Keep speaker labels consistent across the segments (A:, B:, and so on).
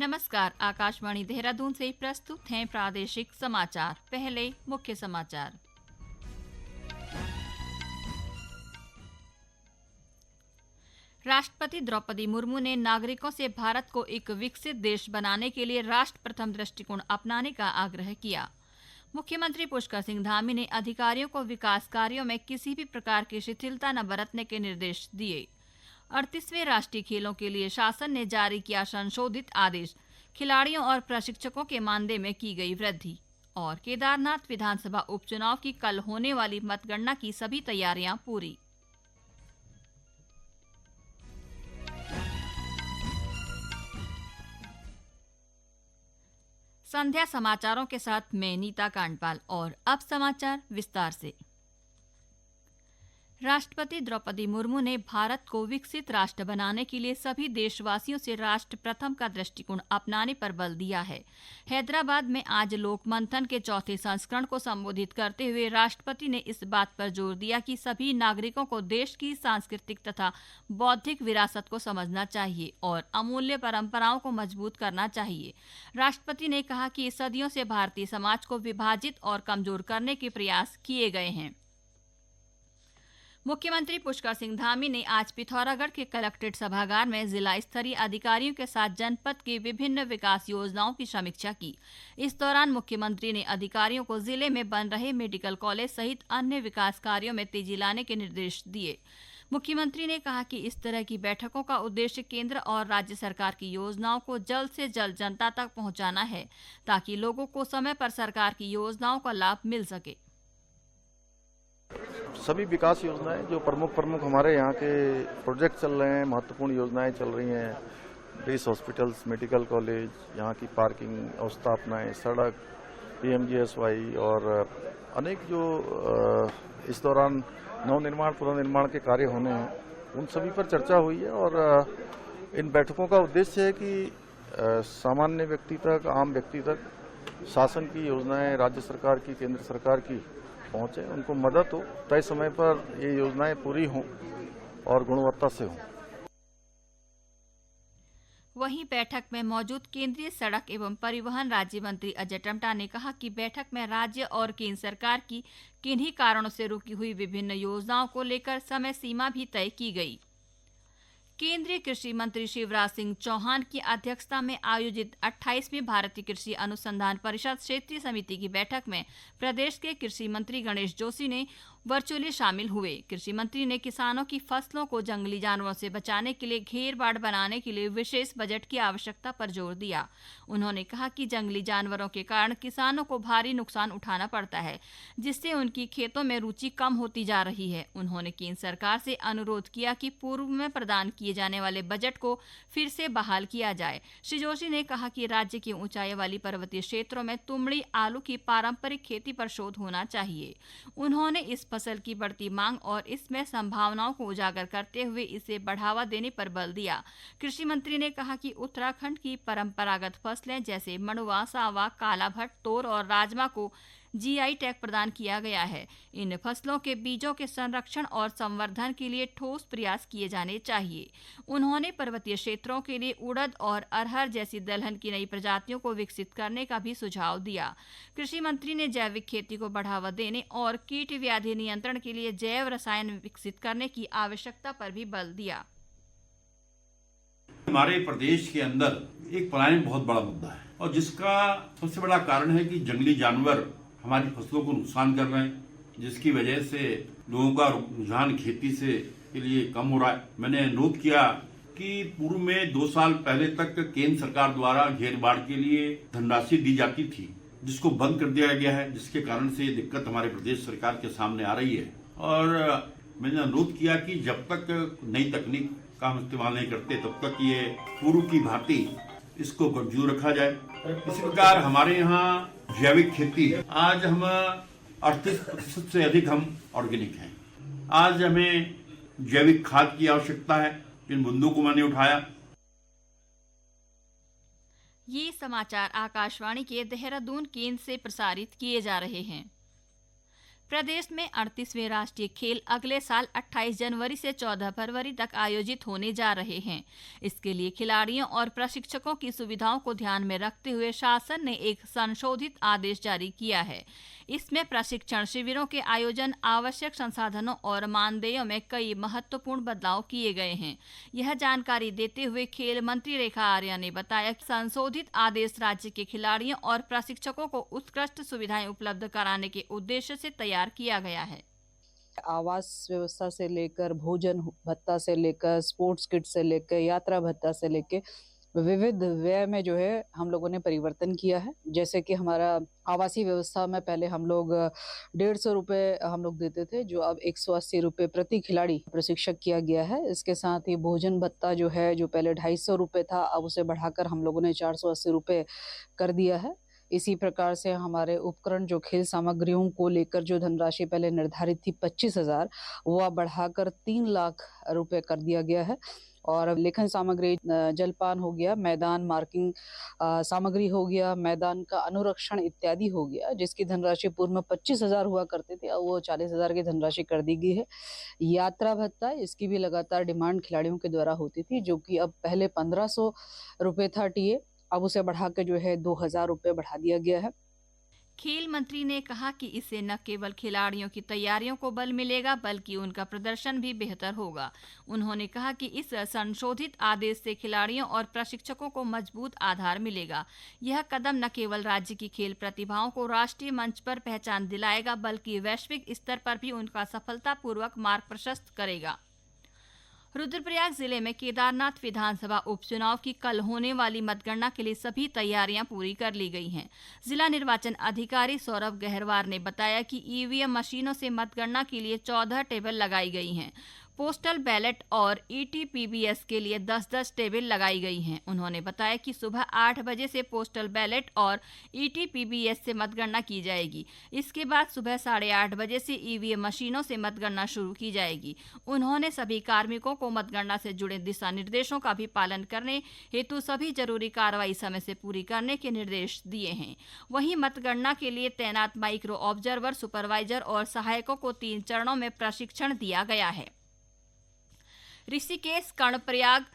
A: नमस्कार, आकाशवाणी देहरादून से प्रस्तुत हैं प्रादेशिक समाचार। पहले मुख्य समाचार। राष्ट्रपति द्रौपदी मुर्मू ने नागरिकों से भारत को एक विकसित देश बनाने के लिए राष्ट्र प्रथम दृष्टिकोण अपनाने का आग्रह किया। मुख्यमंत्री पुष्कर सिंह धामी ने अधिकारियों को विकास कार्यों में किसी भी प्रकार की शिथिलता न बरतने के निर्देश दिए। 38वें राष्ट्रीय खेलों के लिए शासन ने जारी किया संशोधित आदेश। खिलाड़ियों और प्रशिक्षकों के मानदेय में की गई वृद्धि। और केदारनाथ विधानसभा उपचुनाव की कल होने वाली मतगणना की सभी तैयारियां पूरी। संध्या समाचारों के साथ मैं नीता कांडपाल। और अब समाचार विस्तार से। राष्ट्रपति द्रौपदी मुर्मू ने भारत को विकसित राष्ट्र बनाने के लिए सभी देशवासियों से राष्ट्र प्रथम का दृष्टिकोण अपनाने पर बल दिया है। हैदराबाद में आज लोक मंथन के चौथे संस्करण को संबोधित करते हुए राष्ट्रपति ने इस बात पर जोर दिया कि सभी नागरिकों को देश की सांस्कृतिक तथा बौद्धिक विरासत को समझना चाहिए और अमूल्य परंपराओं को मजबूत करना चाहिए। राष्ट्रपति ने कहा कि सदियों से भारतीय समाज को विभाजित और कमजोर करने के प्रयास किए गए हैं। मुख्यमंत्री पुष्कर सिंह धामी ने आज पिथौरागढ़ के कलेक्ट्रेट सभागार में जिला स्तरीय अधिकारियों के साथ जनपद की विभिन्न विकास योजनाओं की समीक्षा की। इस दौरान मुख्यमंत्री ने अधिकारियों को जिले में बन रहे मेडिकल कॉलेज सहित अन्य विकास कार्यों में तेजी लाने के निर्देश दिए। मुख्यमंत्री ने कहा कि इस तरह की बैठकों का उद्देश्य केंद्र और राज्य सरकार की योजनाओं को जल्द से जल्द जनता तक पहुंचाना है, ताकि लोगों को समय पर सरकार की योजनाओं का लाभ मिल सके।
B: सभी विकास योजनाएं जो प्रमुख हमारे यहाँ के प्रोजेक्ट चल रहे हैं, महत्वपूर्ण योजनाएं चल रही हैं, 20 हॉस्पिटल्स, मेडिकल कॉलेज, यहाँ की पार्किंग अवस्थापनाएं, सड़क, PMGSY और अनेक जो इस दौरान नवनिर्माण पुनर्निर्माण के कार्य होने हैं, उन सभी पर चर्चा हुई है। और इन बैठकों का उद्देश्य है कि सामान्य व्यक्ति तक, आम व्यक्ति तक शासन की योजनाएं, राज्य सरकार की, केंद्र सरकार की पहुंचे, उनको मदद हो, तय समय पर ये योजनाएं पूरी हों और गुणवत्ता से हों।
A: वहीं बैठक में मौजूद केंद्रीय सड़क एवं परिवहन राज्य मंत्री अजय टम्टा ने कहा कि बैठक में राज्य और केंद्र सरकार की किन्हीं कारणों से रुकी हुई विभिन्न योजनाओं को लेकर समय सीमा भी तय की गई। केंद्रीय कृषि मंत्री शिवराज सिंह चौहान की अध्यक्षता में आयोजित 28वीं भारतीय कृषि अनुसंधान परिषद क्षेत्रीय समिति की बैठक में प्रदेश के कृषि मंत्री गणेश जोशी ने वर्चुअली शामिल हुए। कृषि मंत्री ने किसानों की फसलों को जंगली जानवरों से बचाने के लिए घेर बाड़ बनाने के लिए विशेष बजट की आवश्यकता पर जोर दिया। उन्होंने कहा कि जंगली जानवरों के कारण किसानों को भारी नुकसान उठाना पड़ता है, जिससे उनकी खेतों में रुचि कम होती जा रही है। उन्होंने केंद्र सरकार से अनुरोध किया कि पूर्व में प्रदान किए जाने वाले बजट को फिर से बहाल किया जाए। श्री जोशी ने कहा कि राज्य की ऊंचाई वाली पर्वतीय क्षेत्रों में तुमड़ी आलू की पारंपरिक खेती पर शोध होना चाहिए। उन्होंने इस फसल की बढ़ती मांग और इसमें संभावनाओं को उजागर करते हुए इसे बढ़ावा देने पर बल दिया। कृषि मंत्री ने कहा कि उत्तराखंड की परंपरागत फसलें जैसे मड़ुआ, सावा, काला भट्ट, तोर और राजमा को GI टैग प्रदान किया गया है। इन फसलों के बीजों के संरक्षण और संवर्धन के लिए ठोस प्रयास किए जाने चाहिए। उन्होंने पर्वतीय क्षेत्रों के लिए उड़द और अरहर जैसी दलहन की नई प्रजातियों को विकसित करने का भी सुझाव दिया। कृषि मंत्री ने जैविक खेती को बढ़ावा देने और कीट व्याधि नियंत्रण के लिए जैव रसायन विकसित करने की आवश्यकता पर भी बल दिया।
C: हमारे प्रदेश के अंदर एक पलायन बहुत बड़ा मुद्दा है और जिसका सबसे बड़ा कारण है कि जंगली जानवर हमारी फसलों को नुकसान कर रहे हैं, जिसकी वजह से लोगों का रुझान खेती से के लिए कम हो रहा है। मैंने नोट किया कि पूर्व में 2 साल पहले तक केंद्र सरकार द्वारा घेर बाड़ के लिए धनराशि दी जाती थी, जिसको बंद कर दिया गया है, जिसके कारण से ये दिक्कत हमारे प्रदेश सरकार के सामने आ रही है। और मैंने नोट किया कि जब तक नई तकनीक का हम इस्तेमाल नहीं करते, तब तक ये पूर्व की भांति इसको गंजू रखा जाए। इसी प्रकार हमारे यहाँ जैविक खेती, आज हम 38% से अधिक हम ऑर्गेनिक हैं। आज हमें जैविक खाद की आवश्यकता है, इन मुद्दों को मैंने उठाया।
A: ये समाचार आकाशवाणी के देहरादून केंद्र से प्रसारित किए जा रहे हैं। प्रदेश में 38वें राष्ट्रीय खेल अगले साल 28 जनवरी से 14 फरवरी तक आयोजित होने जा रहे हैं। इसके लिए खिलाड़ियों और प्रशिक्षकों की सुविधाओं को ध्यान में रखते हुए शासन ने एक संशोधित आदेश जारी किया है। इसमें प्रशिक्षण शिविरों के आयोजन, आवश्यक संसाधनों और मानदेयों में कई महत्वपूर्ण बदलाव किए गए हैं। यह जानकारी देते हुए खेल मंत्री रेखा आर्या ने बताया कि संशोधित आदेश राज्य के खिलाड़ियों और प्रशिक्षकों को उत्कृष्ट सुविधाएं उपलब्ध कराने के उद्देश्य से तैयार किया गया है।
D: आवास व्यवस्था से लेकर भोजन भत्ता से लेकर स्पोर्ट्स किट से लेकर यात्रा भत्ता से लेकर विविध व्यय में जो है हम लोगों ने परिवर्तन किया है। जैसे कि हमारा आवासीय व्यवस्था में पहले हम लोग 150 रुपये हम लोग देते थे, जो अब 180 रुपये प्रति खिलाड़ी प्रशिक्षक किया गया है। इसके साथ ही भोजन भत्ता जो है, जो पहले 250 रुपये था, अब उसे बढ़ाकर हम लोगों ने 480 रुपये कर दिया है। इसी प्रकार से हमारे उपकरण, जो खेल सामग्रियों को लेकर जो धनराशि पहले निर्धारित थी 25,000, वो अब बढ़ाकर 3 लाख रुपए कर दिया गया है। और लेखन सामग्री, जलपान हो गया, मैदान मार्किंग सामग्री हो गया, मैदान का अनुरक्षण इत्यादि हो गया, जिसकी धनराशि पूर्व में 25,000 हुआ करती थी, अब वो 40,000 की धनराशि कर दी गई है। यात्रा भत्ता, इसकी भी लगातार डिमांड खिलाड़ियों के द्वारा होती थी, जो कि अब पहले 1,500 रुपये था टीए, अब उसे बढ़ा के जो है 2,000 रुपये बढ़ा दिया गया है।
A: खेल मंत्री ने कहा कि इससे न केवल खिलाड़ियों की तैयारियों को बल मिलेगा, बल्कि उनका प्रदर्शन भी बेहतर होगा। उन्होंने कहा कि इस संशोधित आदेश से खिलाड़ियों और प्रशिक्षकों को मजबूत आधार मिलेगा। यह कदम न केवल राज्य की खेल प्रतिभाओं को राष्ट्रीय मंच पर पहचान दिलाएगा, बल्कि वैश्विक स्तर पर भी उनका सफलतापूर्वक मार्ग प्रशस्त करेगा। रुद्रप्रयाग जिले में केदारनाथ विधानसभा उपचुनाव की कल होने वाली मतगणना के लिए सभी तैयारियां पूरी कर ली गई हैं। जिला निर्वाचन अधिकारी सौरभ गहरवार ने बताया कि ईवीएम मशीनों से मतगणना के लिए 14 टेबल लगाई गई हैं। पोस्टल बैलेट और ईटीपीबीएस के लिए 10-10 टेबल लगाई गई हैं। उन्होंने बताया कि सुबह 8 बजे से पोस्टल बैलेट और ईटीपीबीएस से मतगणना की जाएगी। इसके बाद सुबह 8:30 बजे से ईवीएम मशीनों से मतगणना शुरू की जाएगी। उन्होंने सभी कार्मिकों को मतगणना से जुड़े दिशा निर्देशों का भी पालन करने हेतु सभी जरूरी कार्रवाई समय से पूरी करने के निर्देश दिए हैं। वहीं मतगणना के लिए तैनात माइक्रो ऑब्जर्वर, सुपरवाइजर और सहायकों को 3 चरणों में प्रशिक्षण दिया गया है। ऋषिकेश कर्णप्रयाग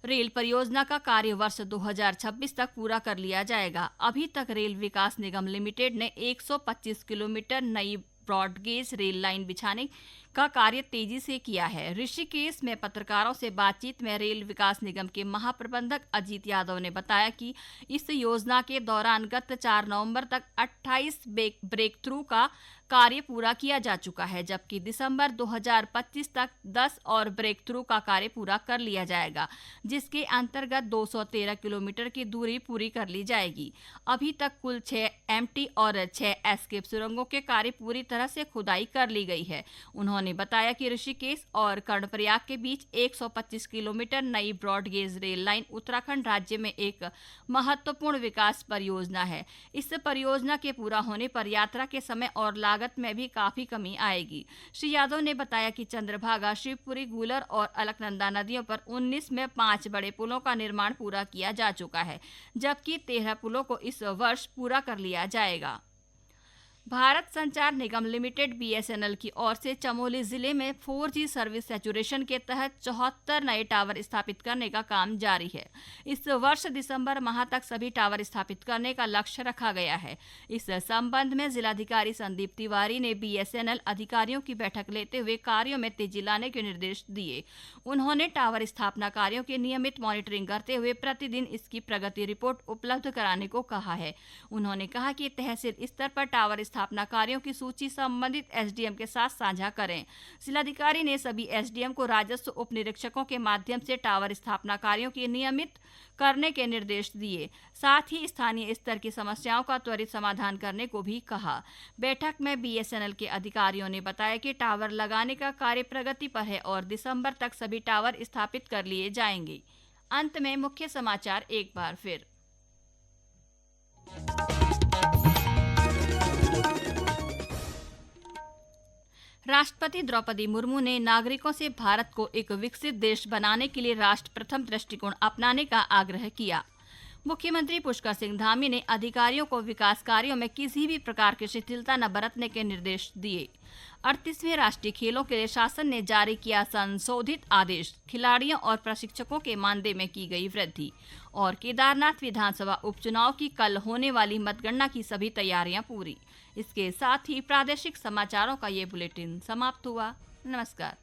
A: रेल परियोजना का कार्य वर्ष 2026 तक पूरा कर लिया जाएगा। अभी तक रेल विकास निगम लिमिटेड ने 125 किलोमीटर नई ब्रॉडगेज रेल लाइन बिछाने का कार्य तेजी से किया है। ऋषिकेश में पत्रकारों से बातचीत में रेल विकास निगम के महाप्रबंधक अजीत यादव ने बताया कि इस योजना के दौरान गत 4 नवंबर तक 28 ब्रेक थ्रू का कार्य पूरा किया जा चुका है, जबकि दिसंबर 2025 तक 10 और ब्रेक थ्रू का कार्य पूरा कर लिया जाएगा, जिसके अंतर्गत 213 किलोमीटर की दूरी पूरी कर ली जाएगी। अभी तक कुल 6 एमटी और 6 एस्केप सुरंगों के कार्य पूरी तरह से खुदाई कर ली गई है। उन्होंने बताया कि ऋषिकेश और कर्णप्रयाग के बीच 125 किलोमीटर नई ब्रॉडगेज रेल लाइन उत्तराखंड राज्य में एक महत्वपूर्ण विकास परियोजना है। इस परियोजना के पूरा होने पर यात्रा के समय और लागत में भी काफी कमी आएगी। श्री यादव ने बताया कि चंद्रभागा, शिवपुरी, गूलर और अलकनंदा नदियों पर 19 में 5 बड़े पुलों का निर्माण पूरा किया जा चुका है, जबकि 13 पुलों को इस वर्ष पूरा कर लिया जाएगा। भारत संचार निगम लिमिटेड बीएसएनएल की ओर से चमोली जिले में 4G सर्विस सैचुरेशन के तहत 74 नए टावर स्थापित करने का काम जारी है। इस वर्ष दिसंबर माह तक सभी टावर स्थापित करने का लक्ष्य रखा गया है। इस संबंध में जिलाधिकारी संदीप तिवारी ने बीएसएनएल अधिकारियों की बैठक लेते हुए कार्यों में तेजी लाने के निर्देश दिए। उन्होंने टावर स्थापना कार्यों की नियमित मॉनिटरिंग करते हुए प्रतिदिन इसकी प्रगति रिपोर्ट उपलब्ध कराने को कहा है। उन्होंने कहा कि तहसील स्तर पर टावर स्थापना कार्यों की सूची संबंधित एसडीएम के साथ साझा करें। जिलाधिकारी ने सभी एसडीएम को राजस्व उप निरीक्षकों के माध्यम से टावर स्थापना कार्यों की नियमित करने के निर्देश दिए। साथ ही स्थानीय स्तर की समस्याओं का त्वरित समाधान करने को भी कहा। बैठक में बीएसएनएल के अधिकारियों ने बताया कि टावर लगाने का कार्य प्रगति पर है और दिसंबर तक सभी टावर स्थापित कर लिए जाएंगे। अंत में मुख्य समाचार एक बार फिर। राष्ट्रपति द्रौपदी मुर्मू ने नागरिकों से भारत को एक विकसित देश बनाने के लिए राष्ट्र प्रथम दृष्टिकोण अपनाने का आग्रह किया। मुख्यमंत्री पुष्कर सिंह धामी ने अधिकारियों को विकास कार्यों में किसी भी प्रकार की शिथिलता न बरतने के निर्देश दिए। 38वें राष्ट्रीय खेलों के लिए शासन ने जारी किया संशोधित आदेश, खिलाड़ियों और प्रशिक्षकों के मानदेय में की गई वृद्धि। और केदारनाथ विधानसभा उपचुनाव की कल होने वाली मतगणना की सभी तैयारियां पूरी। इसके साथ ही प्रादेशिक समाचारों का ये बुलेटिन समाप्त हुआ। नमस्कार।